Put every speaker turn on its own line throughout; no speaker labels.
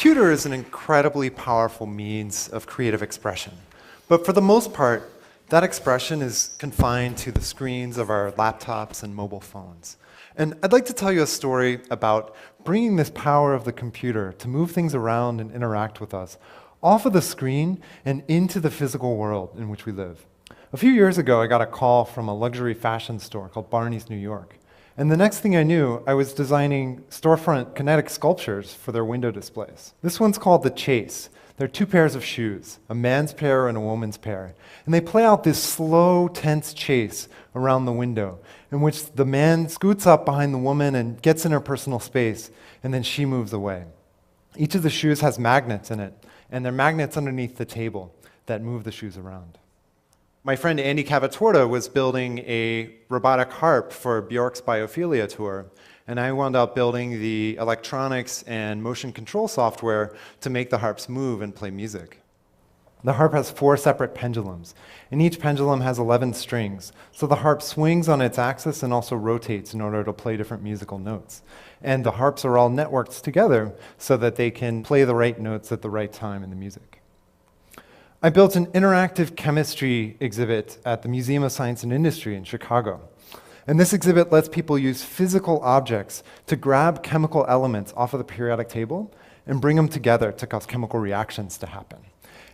computer is an incredibly powerful means of creative expression. But for the most part, that expression is confined to the screens of our laptops and mobile phones. And I'd like to tell you a story about bringing this power of the computer to move things around and interact with us off of the screen and into the physical world in which we live. A few years ago, I got a call from a luxury fashion store called Barney's New York. And the next thing I knew, I was designing storefront kinetic sculptures for their window displays. This one's called the Chase. They're two pairs of shoes, a man's pair and a woman's pair. And they play out this slow, tense chase around the window, in which the man scoots up behind the woman and gets in her personal space, and then she moves away. Each of the shoes has magnets in it, and they're magnets underneath the table that move the shoes around. My friend Andy Cavatorta was building a robotic harp for Bjork's Biophilia tour, and I wound up building the electronics and motion control software to make the harps move and play music. The harp has 4 separate pendulums, and each pendulum has 11 strings, so the harp swings on its axis and also rotates in order to play different musical notes. And the harps are all networked together so that they can play the right notes at the right time in the music. I built an interactive chemistry exhibit at the Museum of Science and Industry in Chicago. And this exhibit lets people use physical objects to grab chemical elements off of the periodic table and bring them together to cause chemical reactions to happen.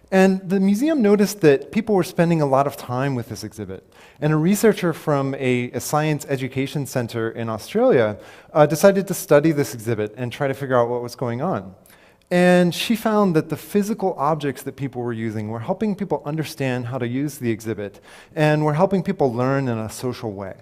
And the museum noticed that people were spending a lot of time with this exhibit. And a researcher from a science education center in Australia decided to study this exhibit and try to figure out what was going on. And she found that the physical objects that people were using were helping people understand how to use the exhibit, and were helping people learn in a social way.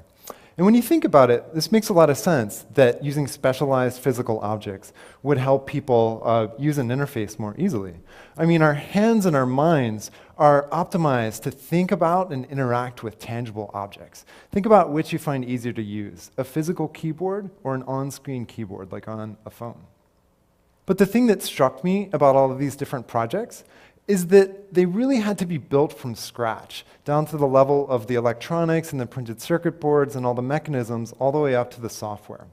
And when you think about it, this makes a lot of sense that using specialized physical objects would help people use an interface more easily. I mean, our hands and our minds are optimized to think about and interact with tangible objects. Think about which you find easier to use, a physical keyboard or an on-screen keyboard like on a phone. But the thing that struck me about all of these different projects is that they really had to be built from scratch, down to the level of the electronics and the printed circuit boards and all the mechanisms, all the way up to the software.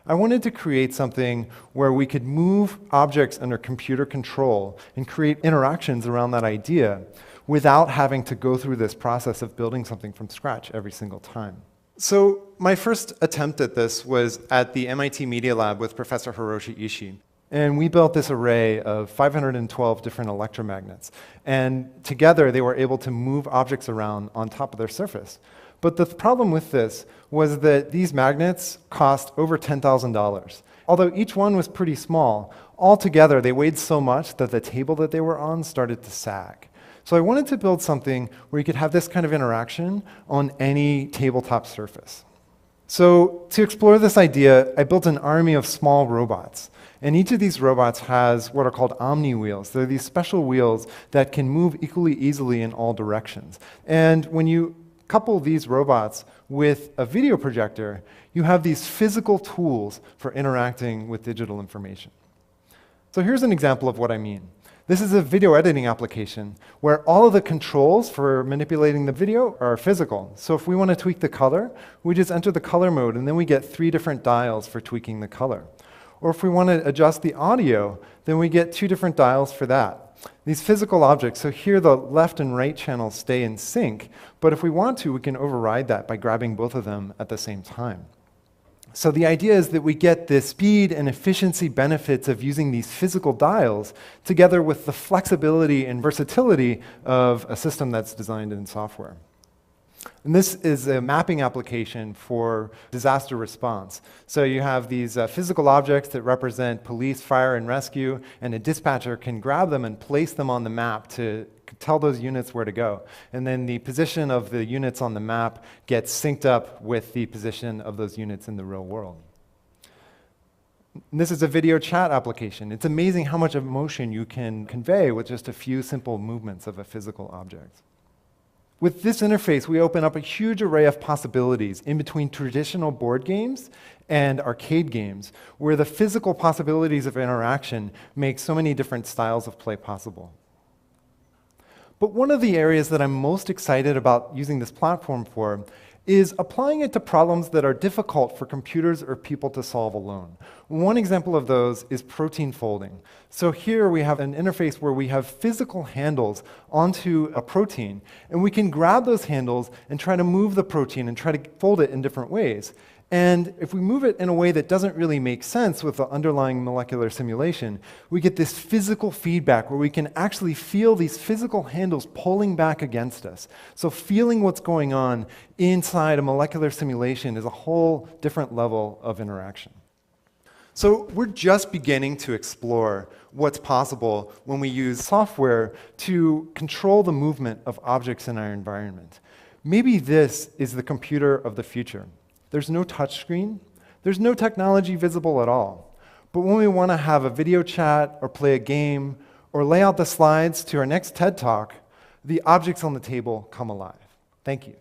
I wanted to create something where we could move objects under computer control and create interactions around that idea without having to go through this process of building something from scratch every single time. So my first attempt at this was at the MIT Media Lab with Professor Hiroshi Ishii. And we built this array of 512 different electromagnets. And together, they were able to move objects around on top of their surface. But the problem with this was that these magnets cost over $10,000. Although each one was pretty small, altogether, they weighed so much that the table that they were on started to sag. So I wanted to build something where you could have this kind of interaction on any tabletop surface. So to explore this idea, I built an army of small robots. And each of these robots has what are called omni wheels. They're these special wheels that can move equally easily in all directions. And when you couple these robots with a video projector, you have these physical tools for interacting with digital information. So here's an example of what I mean. This is a video editing application where all of the controls for manipulating the video are physical. So if we want to tweak the color, we just enter the color mode, and then we get 3 different dials for tweaking the color. Or if we want to adjust the audio, then we get 2 different dials for that. These physical objects, so here the left and right channels stay in sync, but if we want to, we can override that by grabbing both of them at the same time. So the idea is that we get the speed and efficiency benefits of using these physical dials together with the flexibility and versatility of a system that's designed in software. And this is a mapping application for disaster response. So you have these physical objects that represent police, fire, and rescue, and a dispatcher can grab them and place them on the map to tell those units where to go. And then the position of the units on the map gets synced up with the position of those units in the real world. And this is a video chat application. It's amazing how much emotion you can convey with just a few simple movements of a physical object. With this interface, we open up a huge array of possibilities in between traditional board games and arcade games, where the physical possibilities of interaction make so many different styles of play possible. But one of the areas that I'm most excited about using this platform for is applying it to problems that are difficult for computers or people to solve alone. One example of those is protein folding. So here we have an interface where we have physical handles onto a protein, and we can grab those handles and try to move the protein and try to fold it in different ways. And if we move it in a way that doesn't really make sense with the underlying molecular simulation, we get this physical feedback where we can actually feel these physical handles pulling back against us. So feeling what's going on inside a molecular simulation is a whole different level of interaction. So we're just beginning to explore what's possible when we use software to control the movement of objects in our environment. Maybe this is the computer of the future. There's no touchscreen. There's no technology visible at all. But when we want to have a video chat or play a game or lay out the slides to our next TED Talk, the objects on the table come alive. Thank you.